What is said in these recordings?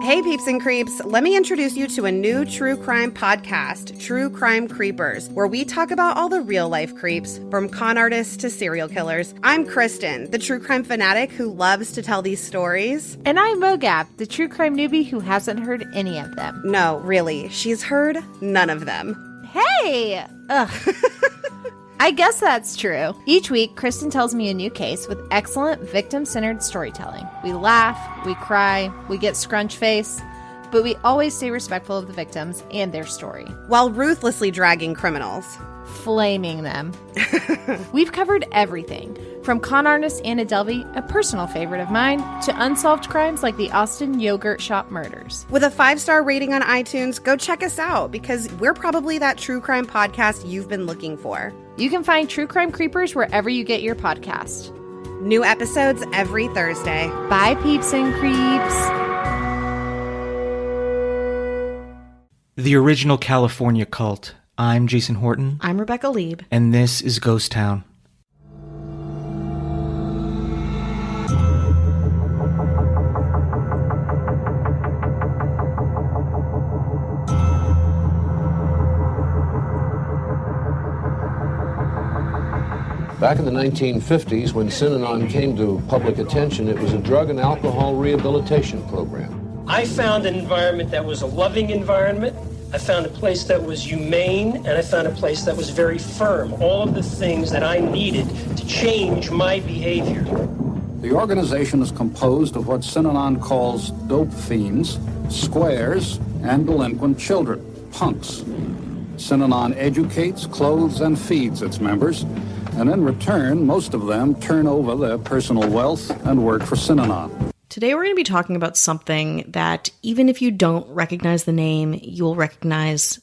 Hey peeps and creeps, let me introduce you to a new true crime podcast, True Crime Creepers, where we talk about all the real life creeps, from con artists to serial killers. I'm Kristen, the true crime fanatic who loves to tell these stories. And I'm Mogab, the true crime newbie who hasn't heard any of them. No, really, she's heard none of them. Hey! Ugh. I guess that's true. Each week, Kristen tells me a new case with excellent victim-centered storytelling. We laugh, we cry, we get scrunch face, but we always stay respectful of the victims and their story. While ruthlessly dragging criminals. Flaming them. We've covered everything, from con artist Anna Delvey, a personal favorite of mine, to unsolved crimes like the Austin Yogurt Shop murders. With a 5-star rating on iTunes, go check us out, because we're probably that true crime podcast you've been looking for. You can find True Crime Creepers wherever you get your podcast. New episodes every Thursday. Bye, peeps and creeps. The original California cult. I'm Jason Horton. I'm Rebecca Lieb. And this is Ghost Town. Back in the 1950s, when Synanon came to public attention, it was a drug and alcohol rehabilitation program. I found an environment that was a loving environment. I found a place that was humane, and I found a place that was very firm. All of the things that I needed to change my behavior. The organization is composed of what Synanon calls dope fiends, squares, and delinquent children, punks. Synanon educates, clothes, and feeds its members, and in return, most of them turn over their personal wealth and work for Synanon. Today we're going to be talking about something that, even if you don't recognize the name, you'll recognize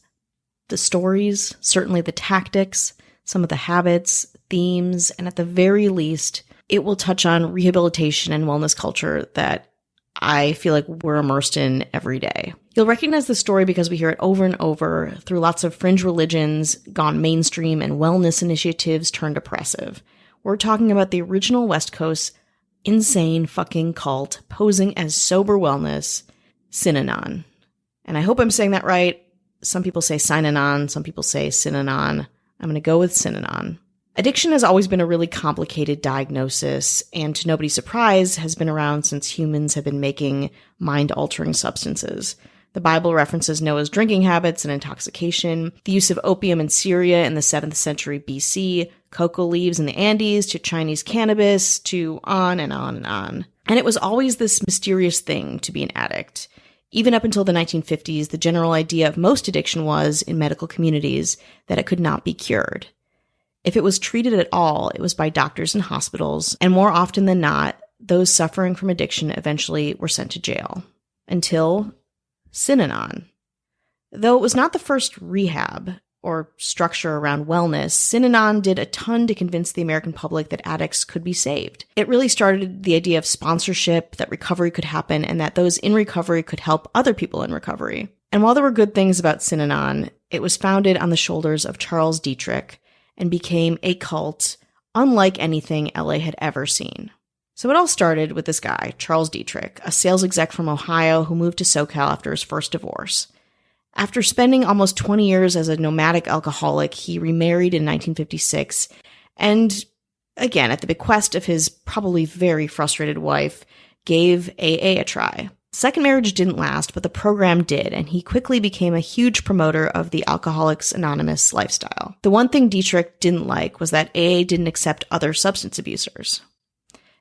the stories, certainly the tactics, some of the habits, themes, and at the very least, it will touch on rehabilitation and wellness culture that I feel like we're immersed in every day. You'll recognize the story because we hear it over and over through lots of fringe religions gone mainstream and wellness initiatives turned oppressive. We're talking about the original West Coast insane fucking cult posing as sober wellness, Synanon. And I hope I'm saying that right. Some people say Synanon, some people say Synanon. I'm going to go with Synanon. Addiction has always been a really complicated diagnosis, and to nobody's surprise, has been around since humans have been making mind-altering substances. The Bible references Noah's drinking habits and intoxication, the use of opium in Syria in the 7th century BC, cocoa leaves in the Andes, to Chinese cannabis, to on and on and on. And it was always this mysterious thing to be an addict. Even up until the 1950s, the general idea of most addiction was, in medical communities, that it could not be cured. If it was treated at all, it was by doctors and hospitals, and more often than not, those suffering from addiction eventually were sent to jail. Until Synanon. Though it was not the first rehab or structure around wellness, Synanon did a ton to convince the American public that addicts could be saved. It really started the idea of sponsorship, that recovery could happen, and that those in recovery could help other people in recovery. And while there were good things about Synanon, it was founded on the shoulders of Charles Dietrich and became a cult unlike anything LA had ever seen. So it all started with this guy, Charles Dietrich, a sales exec from Ohio who moved to SoCal after his first divorce. After spending almost 20 years as a nomadic alcoholic, he remarried in 1956, and again, at the bequest of his probably very frustrated wife, gave AA a try. Second marriage didn't last, but the program did, and he quickly became a huge promoter of the Alcoholics Anonymous lifestyle. The one thing Dietrich didn't like was that AA didn't accept other substance abusers.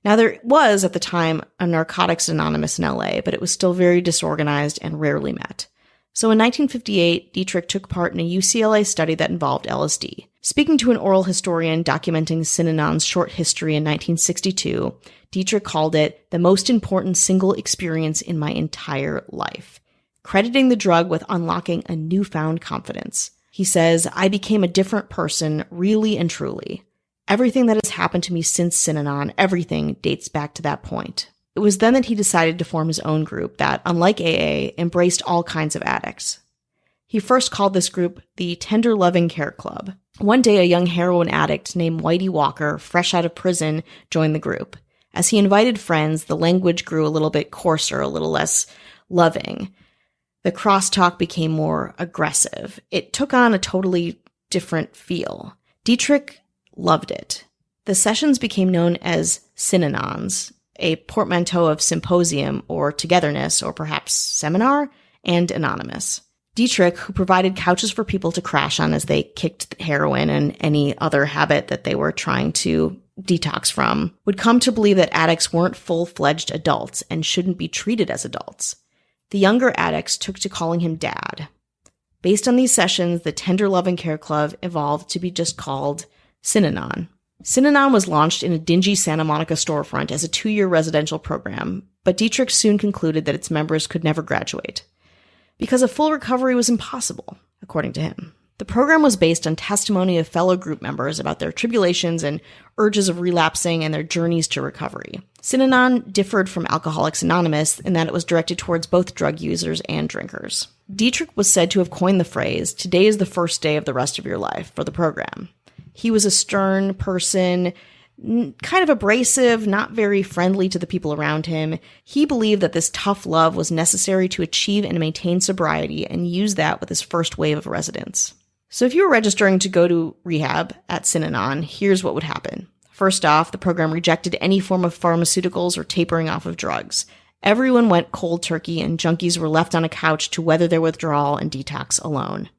Now, there was, at the time, a Narcotics Anonymous in LA, but it was still very disorganized and rarely met. So in 1958, Dietrich took part in a UCLA study that involved LSD. Speaking to an oral historian documenting Synanon's short history in 1962, Dietrich called it the most important single experience in my entire life, crediting the drug with unlocking a newfound confidence. He says, "I became a different person, really and truly. Everything that has happened to me since Synanon, everything dates back to that point." It was then that he decided to form his own group that, unlike AA, embraced all kinds of addicts. He first called this group the Tender Loving Care Club. One day, a young heroin addict named Whitey Walker, fresh out of prison, joined the group. As he invited friends, the language grew a little bit coarser, a little less loving. The crosstalk became more aggressive. It took on a totally different feel. Dietrich loved it. The sessions became known as Synanons, a portmanteau of symposium or togetherness or perhaps seminar, and anonymous. Dietrich, who provided couches for people to crash on as they kicked heroin and any other habit that they were trying to detox from, would come to believe that addicts weren't full-fledged adults and shouldn't be treated as adults. The younger addicts took to calling him Dad. Based on these sessions, the Tender Love and Care Club evolved to be just called Synanon. Synanon was launched in a dingy Santa Monica storefront as a 2-year residential program, but Dietrich soon concluded that its members could never graduate, because a full recovery was impossible, according to him. The program was based on testimony of fellow group members about their tribulations and urges of relapsing and their journeys to recovery. Synanon differed from Alcoholics Anonymous in that it was directed towards both drug users and drinkers. Dietrich was said to have coined the phrase, "Today is the first day of the rest of your life," for the program. He was a stern person, kind of abrasive, not very friendly to the people around him. He believed that this tough love was necessary to achieve and maintain sobriety, and used that with his first wave of residents. So if you were registering to go to rehab at Synanon, here's what would happen. First off, the program rejected any form of pharmaceuticals or tapering off of drugs. Everyone went cold turkey, and junkies were left on a couch to weather their withdrawal and detox alone.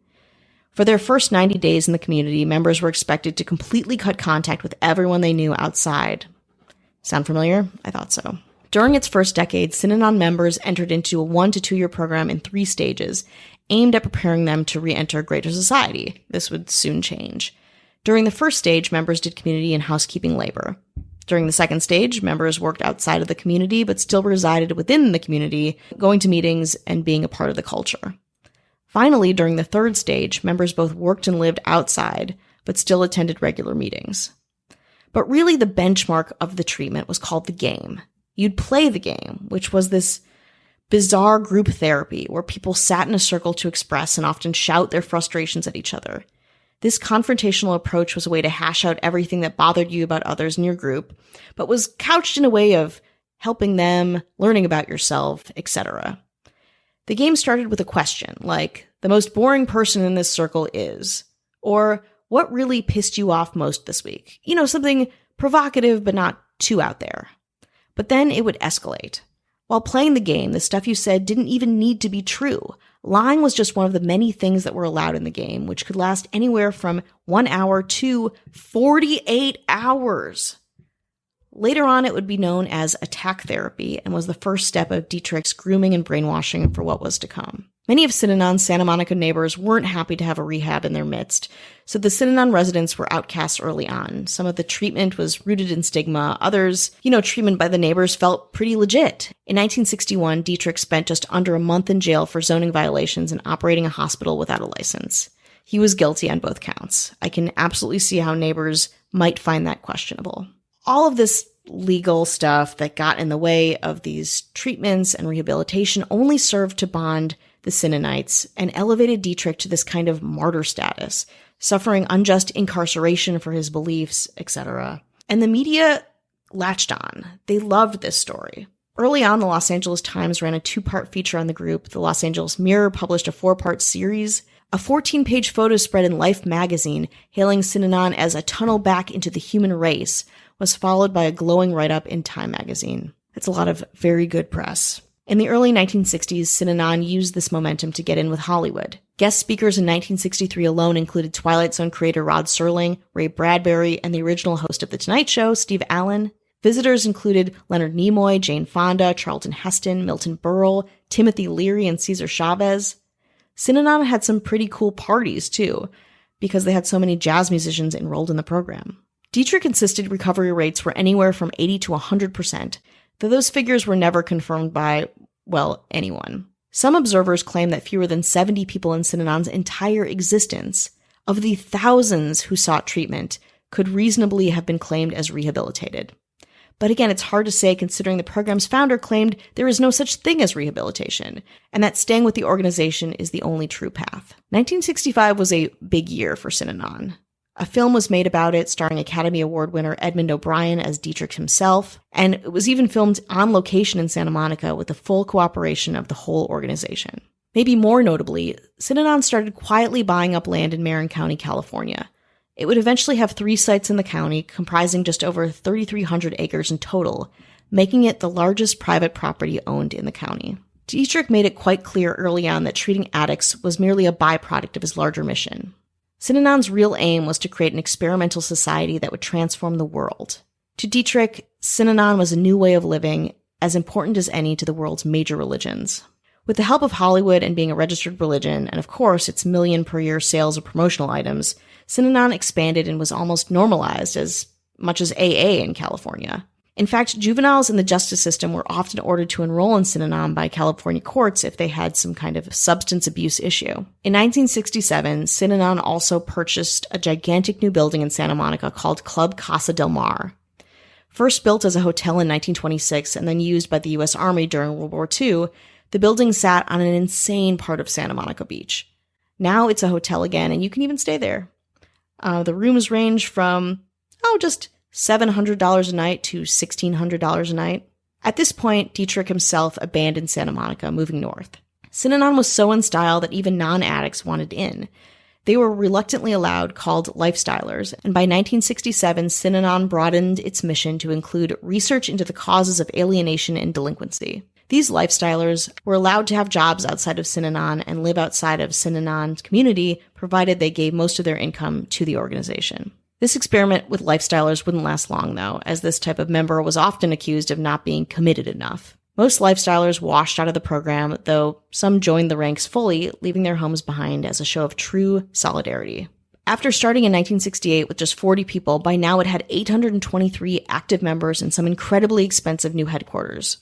For their first 90 days in the community, members were expected to completely cut contact with everyone they knew outside. Sound familiar? I thought so. During its first decade, Synanon members entered into a 1 to 2 year program in 3 stages, aimed at preparing them to re-enter greater society. This would soon change. During the first stage, members did community and housekeeping labor. During the second stage, members worked outside of the community but still resided within the community, going to meetings and being a part of the culture. Finally, during the third stage, members both worked and lived outside, but still attended regular meetings. But really, the benchmark of the treatment was called the game. You'd play the game, which was this bizarre group therapy where people sat in a circle to express and often shout their frustrations at each other. This confrontational approach was a way to hash out everything that bothered you about others in your group, but was couched in a way of helping them, learning about yourself, etc. The game started with a question, like, the most boring person in this circle is, or what really pissed you off most this week? You know, something provocative but not too out there. But then it would escalate. While playing the game, the stuff you said didn't even need to be true. Lying was just one of the many things that were allowed in the game, which could last anywhere from 1 hour to 48 hours. Later on, it would be known as attack therapy and was the first step of Dietrich's grooming and brainwashing for what was to come. Many of Synanon's Santa Monica neighbors weren't happy to have a rehab in their midst, so the Synanon residents were outcasts early on. Some of the treatment was rooted in stigma. Others, treatment by the neighbors felt pretty legit. In 1961, Dietrich spent just under a month in jail for zoning violations and operating a hospital without a license. He was guilty on both counts. I can absolutely see how neighbors might find that questionable. All of this legal stuff that got in the way of these treatments and rehabilitation only served to bond the Synanites and elevated Dietrich to this kind of martyr status, suffering unjust incarceration for his beliefs, etc. And the media latched on. They loved this story. Early on, the Los Angeles Times ran a 2-part feature on the group. The Los Angeles Mirror published a 4-part series. A 14-page photo spread in Life magazine, hailing Synanon as a tunnel back into the human race, was followed by a glowing write-up in Time magazine. It's a lot of very good press. In the early 1960s, Synanon used this momentum to get in with Hollywood. Guest speakers in 1963 alone included Twilight Zone creator Rod Serling, Ray Bradbury, and the original host of The Tonight Show, Steve Allen. Visitors included Leonard Nimoy, Jane Fonda, Charlton Heston, Milton Berle, Timothy Leary, and Cesar Chavez. Synanon had some pretty cool parties, too, because they had so many jazz musicians enrolled in the program. Dietrich insisted recovery rates were anywhere from 80 to 100%, though those figures were never confirmed by, anyone. Some observers claim that fewer than 70 people in Synanon's entire existence, of the thousands who sought treatment, could reasonably have been claimed as rehabilitated. But again, it's hard to say considering the program's founder claimed there is no such thing as rehabilitation, and that staying with the organization is the only true path. 1965 was a big year for Synanon. A film was made about it starring Academy Award winner Edmund O'Brien as Dietrich himself, and it was even filmed on location in Santa Monica with the full cooperation of the whole organization. Maybe more notably, Synanon started quietly buying up land in Marin County, California. It would eventually have 3 sites in the county, comprising just over 3,300 acres in total, making it the largest private property owned in the county. Dietrich made it quite clear early on that treating addicts was merely a byproduct of his larger mission. Synanon's real aim was to create an experimental society that would transform the world. To Dietrich, Synanon was a new way of living, as important as any to the world's major religions. With the help of Hollywood and being a registered religion, and of course its million-per-year sales of promotional items, Synanon expanded and was almost normalized, as much as AA in California. In fact, juveniles in the justice system were often ordered to enroll in Synanon by California courts if they had some kind of substance abuse issue. In 1967, Synanon also purchased a gigantic new building in Santa Monica called Club Casa del Mar. First built as a hotel in 1926 and then used by the U.S. Army during World War II, the building sat on an insane part of Santa Monica Beach. Now it's a hotel again, and you can even stay there. The rooms range from, just $700 a night to $1,600 a night. At this point, Dietrich himself abandoned Santa Monica, moving north. Synanon was so in style that even non-addicts wanted in. They were reluctantly allowed, called lifestylers, and by 1967, Synanon broadened its mission to include research into the causes of alienation and delinquency. These lifestylers were allowed to have jobs outside of Synanon and live outside of Synanon's community, provided they gave most of their income to the organization. This experiment with lifestylers wouldn't last long, though, as this type of member was often accused of not being committed enough. Most lifestylers washed out of the program, though some joined the ranks fully, leaving their homes behind as a show of true solidarity. After starting in 1968 with just 40 people, by now it had 823 active members and some incredibly expensive new headquarters.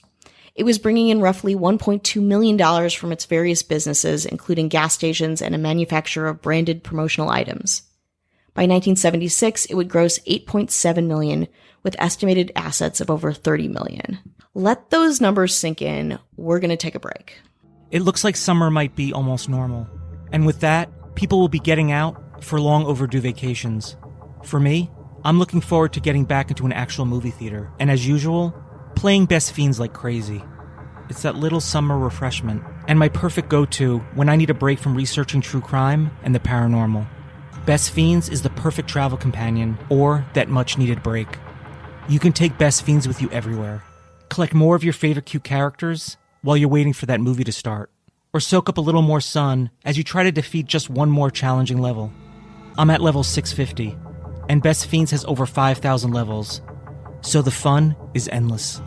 It was bringing in roughly $1.2 million from its various businesses, including gas stations and a manufacturer of branded promotional items. By 1976, it would gross $8.7 million, with estimated assets of over $30 million. Let those numbers sink in. We're going to take a break. It looks like summer might be almost normal. And with that, people will be getting out for long overdue vacations. For me, I'm looking forward to getting back into an actual movie theater. And as usual, playing Best Fiends like crazy. It's that little summer refreshment, and my perfect go-to when I need a break from researching true crime and the paranormal. Best Fiends is the perfect travel companion, or that much-needed break. You can take Best Fiends with you everywhere. Collect more of your favorite cute characters while you're waiting for that movie to start. Or soak up a little more sun as you try to defeat just one more challenging level. I'm at level 650, and Best Fiends has over 5,000 levels. So the fun is endless.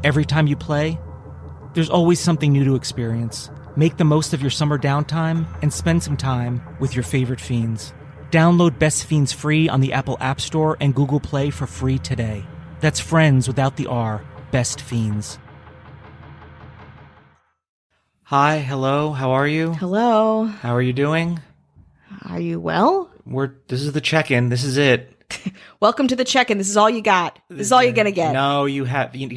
Every time you play, there's always something new to experience. Make the most of your summer downtime and spend some time with your favorite fiends. Download Best Fiends free on the Apple App Store and Google Play for free today. That's friends without the R, Best Fiends. Hi, hello, how are you? Hello. How are you doing? Are you well? This is the check-in, this is it. Welcome to the check-in. This is all you got. This is all you're going to get. No, you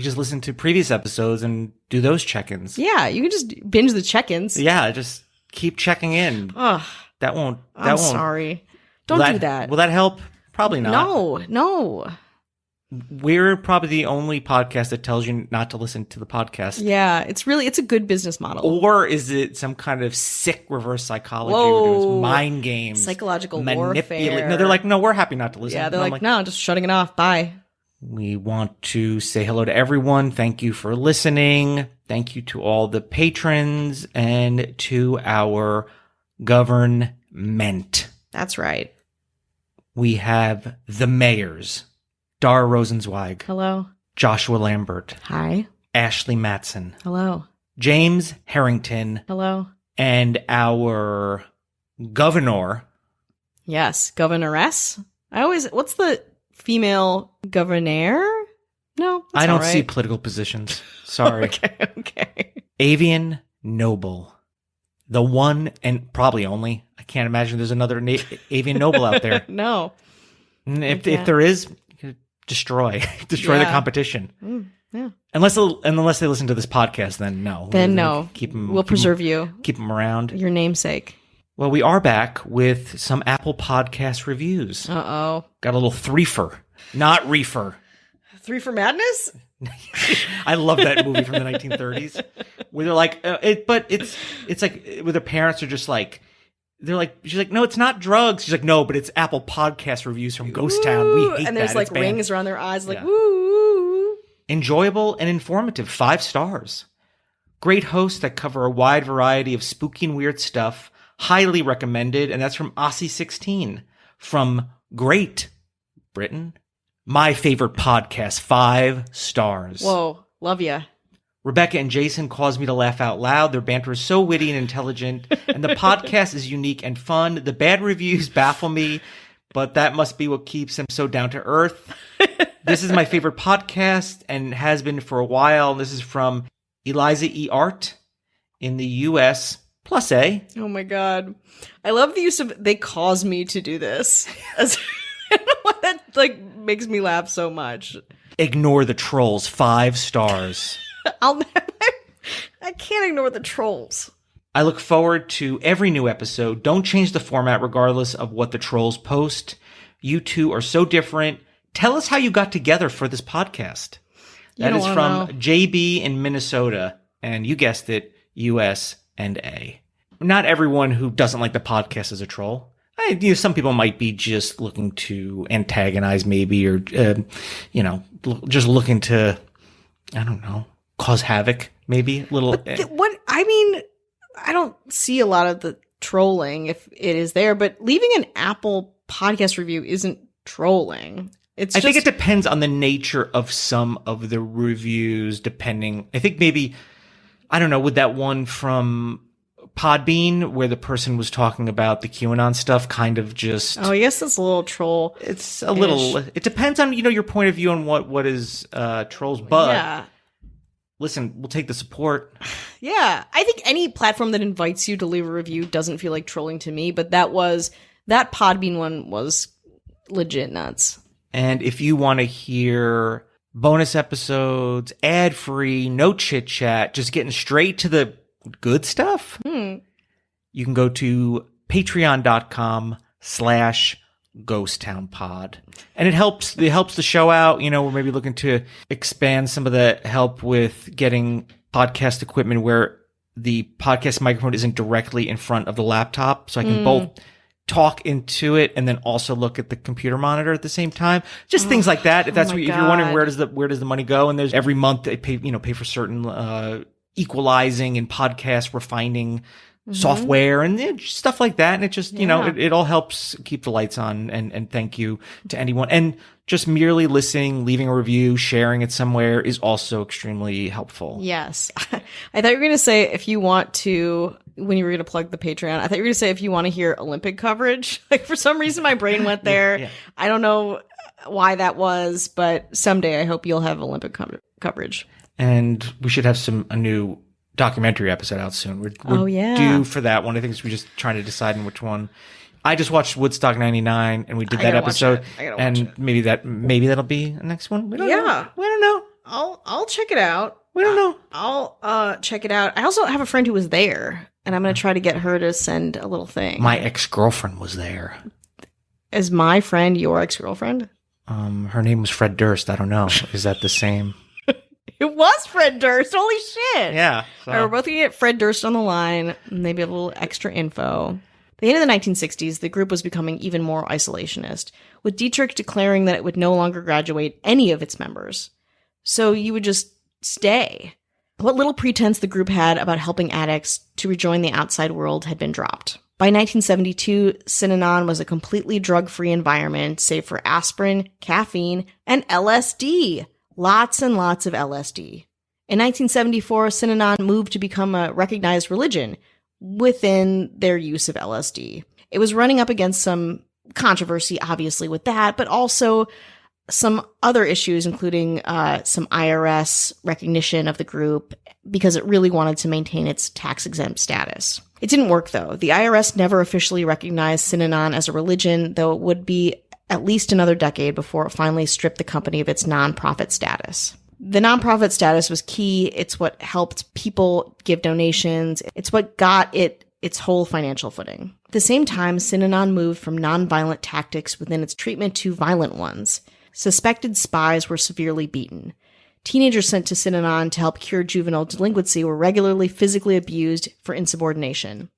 just listen to previous episodes and do those check-ins. Yeah, you can just binge the check-ins. Yeah, just keep checking in. Ugh. I'm sorry. Don't do that. Will that help? Probably not. No. We're probably the only podcast that tells you not to listen to the podcast. Yeah, it's a good business model. Or is it some kind of sick reverse psychology? Whoa. We're doing mind games. Psychological warfare. No, they're like, no, we're happy not to listen. Yeah, they're like, no, just shutting it off. Bye. We want to say hello to everyone. Thank you for listening. Thank you to all the patrons and to our government. That's right. We have the mayors, Dara Rosenzweig. Hello. Joshua Lambert. Hi. Ashley Matson. Hello. James Harrington. Hello. And our governor. Yes, governoress. What's the female governor? No, I don't right. see political positions. Sorry. Okay. Avian Noble. The one and probably only. I can't imagine there's another Avian Noble out there. No. If there is, destroy the competition. Yeah. Unless they listen to this podcast, then no. Then no. Keep them. We'll preserve you. Keep them around. Your namesake. Well, we are back with some Apple Podcast reviews. Uh-oh. Got a little threefer, not reefer. Three for Madness? I love that movie from the 1930s where they're like, but it's like where the parents are just like, they're like, she's like, no, it's not drugs. She's like, no, but it's Apple Podcast reviews from Ghost Town. We hate that. And there's like It's banned. rings around their eyes, like, Yeah. woo. Enjoyable and informative, 5 stars. Great hosts that cover a wide variety of spooky and weird stuff. Highly recommended. And that's from Aussie16 from Great Britain. My favorite podcast, 5 stars. Whoa, love ya. Rebecca and Jason cause me to laugh out loud. Their banter is so witty and intelligent, and the podcast is unique and fun. The bad reviews baffle me, but that must be what keeps them so down to earth. This is my favorite podcast and has been for a while. This is from Eliza E. Art in the U.S. plus A. Oh my God. I love the use of they cause me to do this. I don't know why that like makes me laugh so much. Ignore the trolls, 5 stars. I can't ignore the trolls. I look forward to every new episode. Don't change the format regardless of what the trolls post. You two are so different. Tell us how you got together for this podcast. That is from JB in Minnesota. And you guessed it, US and A. Not everyone who doesn't like the podcast is a troll. Some people might be just looking to antagonize maybe or, just looking to, I don't know, cause havoc maybe. I don't see a lot of the trolling if it is there, but leaving an Apple Podcast review isn't trolling. I think it depends on the nature of some of the reviews, depending. I think maybe, I don't know, with that one from Podbean where the person was talking about the QAnon stuff kind of just... Oh, I guess that's a little troll. It's a little... It depends on, your point of view on what is trolls, but... Yeah. Listen, we'll take the support. Yeah. I think any platform that invites you to leave a review doesn't feel like trolling to me, but that Podbean one was legit nuts. And if you want to hear bonus episodes, ad-free, no chit-chat, just getting straight to the good stuff, you can go to patreon.com/ghosttownpod. And it helps the show out. We're maybe looking to expand some of the help with getting podcast equipment where the podcast microphone isn't directly in front of the laptop. So I can both talk into it and then also look at the computer monitor at the same time. Just things like that. If that's if you're wondering where does the money go, and there's every month they pay for certain equalizing and podcast refining software and stuff like that. And it just, it all helps keep the lights on. And thank you to anyone. And just merely listening, leaving a review, sharing it somewhere is also extremely helpful. Yes. I thought you were going to say if you want to, when you were going to plug the Patreon, I thought you were going to say if you want to hear Olympic coverage. Like for some reason my brain went there. Yeah. I don't know why that was, but someday I hope you'll have Olympic coverage. And we should have a new documentary episode out soon. We're due for that one. I think we're just trying to decide on which one. I just watched Woodstock 99 and we did that episode. And maybe that'll be the next one. We don't know. We don't know. I'll check it out. We don't know. I'll check it out. I also have a friend who was there and I'm going to try to get her to send a little thing. My ex-girlfriend was there. Is my friend your ex-girlfriend? Her name was Fred Durst. I don't know. Is that the same? It was Fred Durst. Holy shit. Yeah. So. All right, we're both going to get Fred Durst on the line. Maybe a little extra info. At the end of the 1960s, the group was becoming even more isolationist, with Dietrich declaring that it would no longer graduate any of its members. So you would just stay. What little pretense the group had about helping addicts to rejoin the outside world had been dropped. By 1972, Synanon was a completely drug-free environment, save for aspirin, caffeine, and LSD. Lots and lots of LSD. In 1974, Synanon moved to become a recognized religion within their use of LSD. It was running up against some controversy, obviously, with that, but also some other issues, including some IRS recognition of the group because it really wanted to maintain its tax-exempt status. It didn't work, though. The IRS never officially recognized Synanon as a religion, though it would be at least another decade before it finally stripped the company of its nonprofit status. The nonprofit status was key. It's what helped people give donations. It's what got it its whole financial footing. At the same time, Synanon moved from nonviolent tactics within its treatment to violent ones. Suspected spies were severely beaten. Teenagers sent to Synanon to help cure juvenile delinquency were regularly physically abused for insubordination.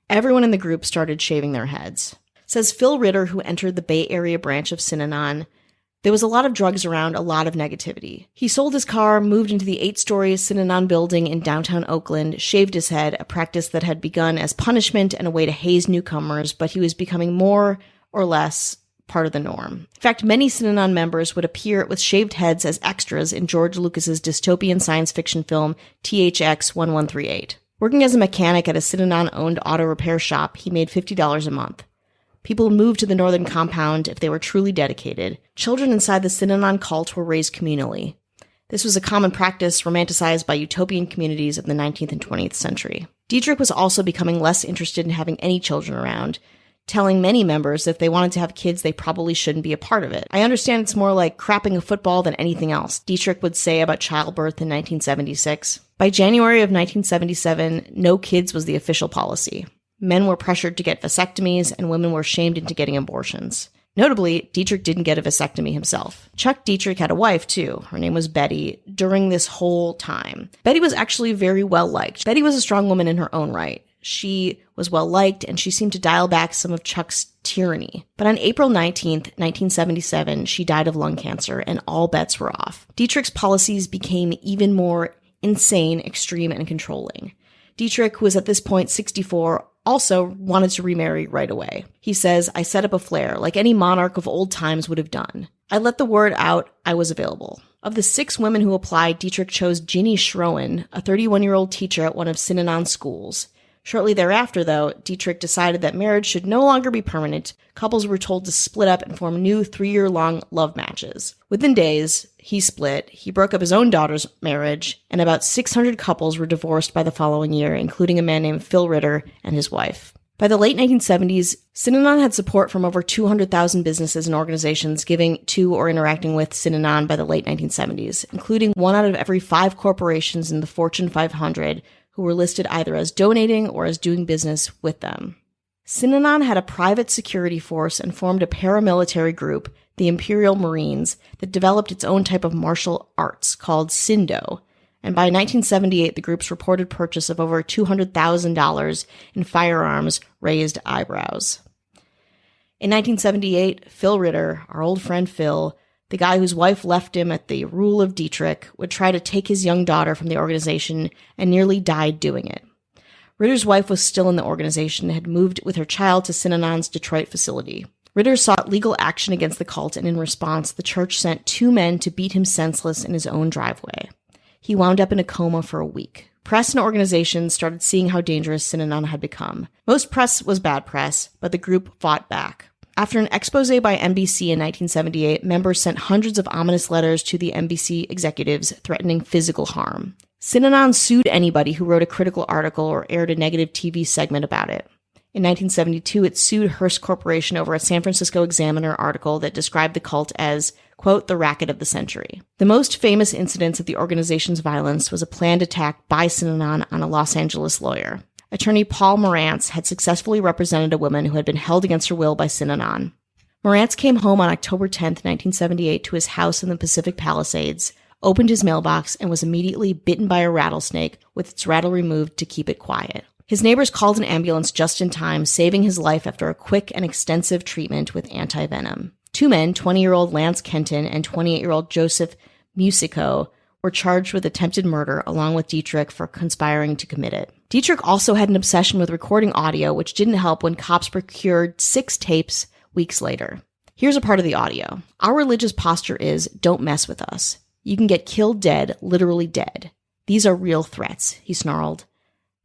Everyone in the group started shaving their heads. Says Phil Ritter, who entered the Bay Area branch of Synanon, there was a lot of drugs around, a lot of negativity. He sold his car, moved into the 8-story Synanon building in downtown Oakland, shaved his head, a practice that had begun as punishment and a way to haze newcomers, but he was becoming more or less part of the norm. In fact, many Synanon members would appear with shaved heads as extras in George Lucas's dystopian science fiction film THX 1138. Working as a mechanic at a Synanon-owned auto repair shop, he made $50 a month. People moved to the northern compound if they were truly dedicated. Children inside the Synanon cult were raised communally. This was a common practice romanticized by utopian communities of the 19th and 20th century. Dietrich was also becoming less interested in having any children around, telling many members that if they wanted to have kids, they probably shouldn't be a part of it. I understand it's more like crapping a football than anything else, Dietrich would say about childbirth in 1976. By January of 1977, no kids was the official policy. Men were pressured to get vasectomies, and women were shamed into getting abortions. Notably, Dietrich didn't get a vasectomy himself. Chuck Dietrich had a wife, too. Her name was Betty, during this whole time. Betty was actually very well-liked. Betty was a strong woman in her own right. She was well-liked, and she seemed to dial back some of Chuck's tyranny. But on April 19th, 1977, she died of lung cancer, and all bets were off. Dietrich's policies became even more insane, extreme, and controlling. Dietrich, who was at this point 64, also wanted to remarry right away. He says, I set up a flare, like any monarch of old times would have done. I let the word out I was available. Of the 6 women who applied, Dietrich chose Ginny Schroen, a 31-year-old teacher at one of Synanon's schools. Shortly thereafter, though, Dietrich decided that marriage should no longer be permanent. Couples were told to split up and form new 3-year-long love matches. Within days, he split, he broke up his own daughter's marriage, and about 600 couples were divorced by the following year, including a man named Phil Ritter and his wife. By the late 1970s, Synanon had support from over 200,000 businesses and organizations giving to or interacting with Synanon by the late 1970s, including 1 out of every 5 corporations in the Fortune 500 who were listed either as donating or as doing business with them. Synanon had a private security force and formed a paramilitary group, the Imperial Marines, that developed its own type of martial arts called Sindo, and by 1978 the group's reported purchase of over $200,000 in firearms raised eyebrows. In 1978, Phil Ritter, our old friend Phil, the guy whose wife left him at the rule of Dietrich, would try to take his young daughter from the organization and nearly died doing it. Ritter's wife was still in the organization and had moved with her child to Synanon's Detroit facility. Ritter sought legal action against the cult, and in response, the church sent 2 men to beat him senseless in his own driveway. He wound up in a coma for a week. Press and organizations started seeing how dangerous Synanon had become. Most press was bad press, but the group fought back. After an expose by NBC in 1978, members sent hundreds of ominous letters to the NBC executives threatening physical harm. Synanon sued anybody who wrote a critical article or aired a negative TV segment about it. In 1972, it sued Hearst Corporation over a San Francisco Examiner article that described the cult as, quote, the racket of the century. The most famous incidence of the organization's violence was a planned attack by Synanon on a Los Angeles lawyer. Attorney Paul Morantz had successfully represented a woman who had been held against her will by Synanon. Morantz came home on October 10, 1978, to his house in the Pacific Palisades, opened his mailbox, and was immediately bitten by a rattlesnake with its rattle removed to keep it quiet. His neighbors called an ambulance just in time, saving his life after a quick and extensive treatment with anti-venom. 2 men, 20-year-old Lance Kenton and 28-year-old Joseph Musico, were charged with attempted murder along with Dietrich for conspiring to commit it. Dietrich also had an obsession with recording audio, which didn't help when cops procured 6 tapes weeks later. Here's a part of the audio. Our religious posture is, don't mess with us. You can get killed dead, literally dead. These are real threats, he snarled.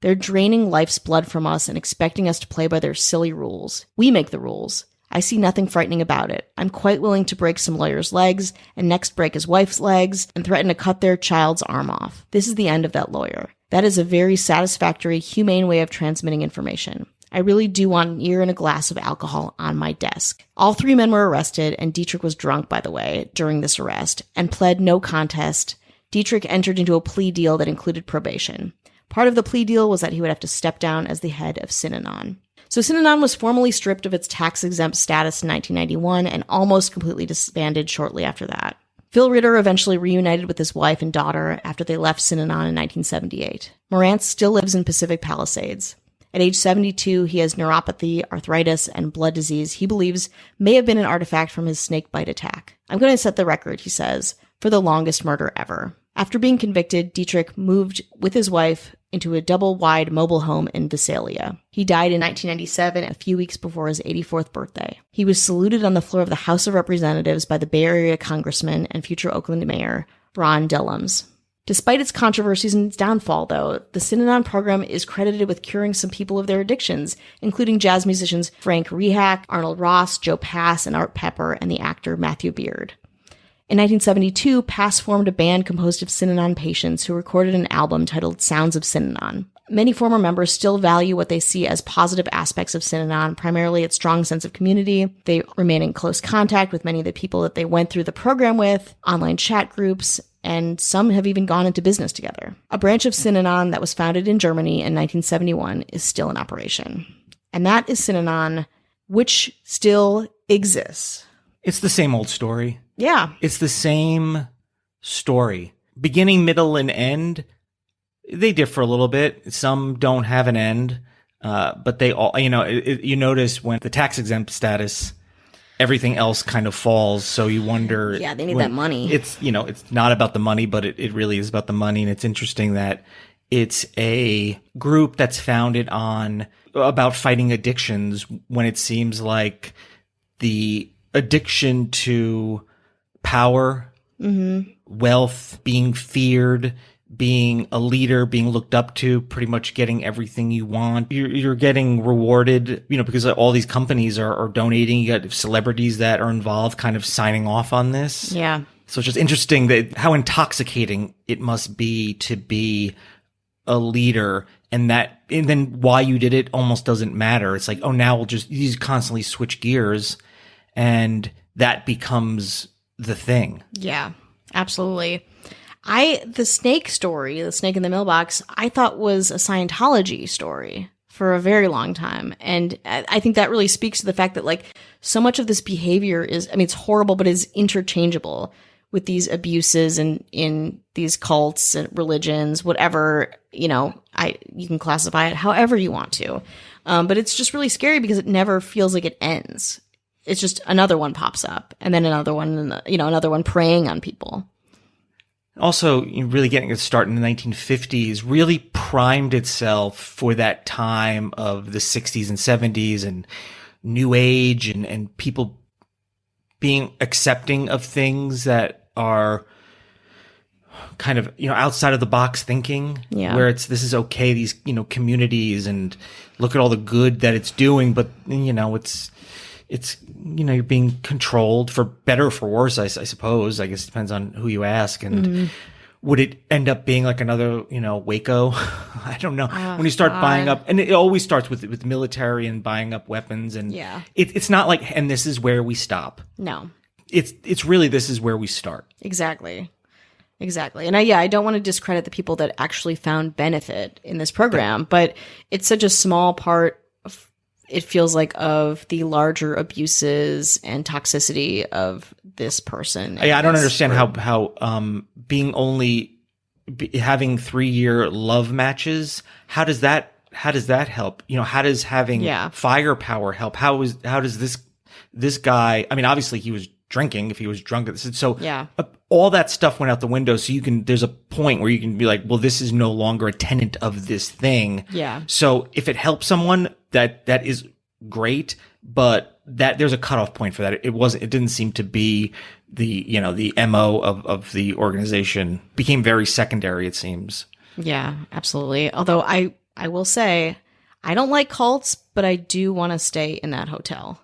They're draining life's blood from us and expecting us to play by their silly rules. We make the rules. I see nothing frightening about it. I'm quite willing to break some lawyer's legs, and next break his wife's legs, and threaten to cut their child's arm off. This is the end of that lawyer. That is a very satisfactory, humane way of transmitting information. I really do want an ear and a glass of alcohol on my desk. All 3 men were arrested, and Dietrich was drunk, by the way, during this arrest, and pled no contest. Dietrich entered into a plea deal that included probation. Part of the plea deal was that he would have to step down as the head of Synanon. So Synanon was formally stripped of its tax-exempt status in 1991 and almost completely disbanded shortly after that. Phil Ritter eventually reunited with his wife and daughter after they left Synanon in 1978. Morantz still lives in Pacific Palisades. At age 72, he has neuropathy, arthritis, and blood disease he believes may have been an artifact from his snake bite attack. I'm going to set the record, he says, for the longest murder ever. After being convicted, Dietrich moved with his wife into a double-wide mobile home in Visalia. He died in 1997, a few weeks before his 84th birthday. He was saluted on the floor of the House of Representatives by the Bay Area congressman and future Oakland mayor, Ron Dellums. Despite its controversies and its downfall, though, the Synanon program is credited with curing some people of their addictions, including jazz musicians Frank Rehak, Arnold Ross, Joe Pass, and Art Pepper, and the actor Matthew Beard. In 1972, Pass formed a band composed of Synanon patients who recorded an album titled Sounds of Synanon. Many former members still value what they see as positive aspects of Synanon, primarily its strong sense of community. They remain in close contact with many of the people that they went through the program with, online chat groups, and some have even gone into business together. A branch of Synanon that was founded in Germany in 1971 is still in operation. And that is Synanon, which still exists. It's the same old story. Yeah. It's the same story. Beginning, middle, and end, they differ a little bit. Some don't have an end, but they all, you notice when the tax exempt status, everything else kind of falls. So you wonder. Yeah, they need that money. It's, it's not about the money, but it really is about the money. And it's interesting that it's a group that's founded on about fighting addictions when it seems like the addiction to power, wealth, being feared, being a leader, being looked up to, pretty much getting everything you want. You're getting rewarded, because all these companies are donating. You got celebrities that are involved kind of signing off on this. Yeah. So it's just interesting that how intoxicating it must be to be a leader, and then why you did it almost doesn't matter. It's like, oh, now you just constantly switch gears, and that becomes the thing. Yeah, absolutely. The snake story, the snake in the mailbox, I thought was a Scientology story for a very long time. And I think that really speaks to the fact that so much of this behavior is, it's horrible, but is interchangeable with these abuses and in these cults and religions, whatever, you can classify it however you want to. But it's just really scary because it never feels like it ends. It's just another one pops up, and then another one, and another one preying on people. Also, really getting its start in the 1950s really primed itself for that time of the 60s and 70s and New Age and people being accepting of things that are kind of, outside of the box thinking, where this is okay, these, communities, and look at all the good that it's doing, but, it's you're being controlled for better or for worse, I suppose. I guess it depends on who you ask. And would it end up being like another, Waco? I don't know. When you start buying up, and it always starts with military and buying up weapons, and it's not like, and this is where we stop. No, it's really, this is where we start. Exactly. And I don't want to discredit the people that actually found benefit in this program, but it's such a small part, it feels like, of the larger abuses and toxicity of this person. Yeah, I don't understand how being having 3-year love matches, how does that help? How does having firepower help? How does this guy, obviously he was drinking if he was drunk at this. So all that stuff went out the window. So there's a point where you can be like, well, this is no longer a tenant of this thing. Yeah. So if it helps someone, that is great, but that there's a cutoff point for that. It didn't seem to be the MO of the organization. Became very secondary, it seems. Yeah, absolutely. Although I will say, I don't like cults, but I do want to stay in that hotel.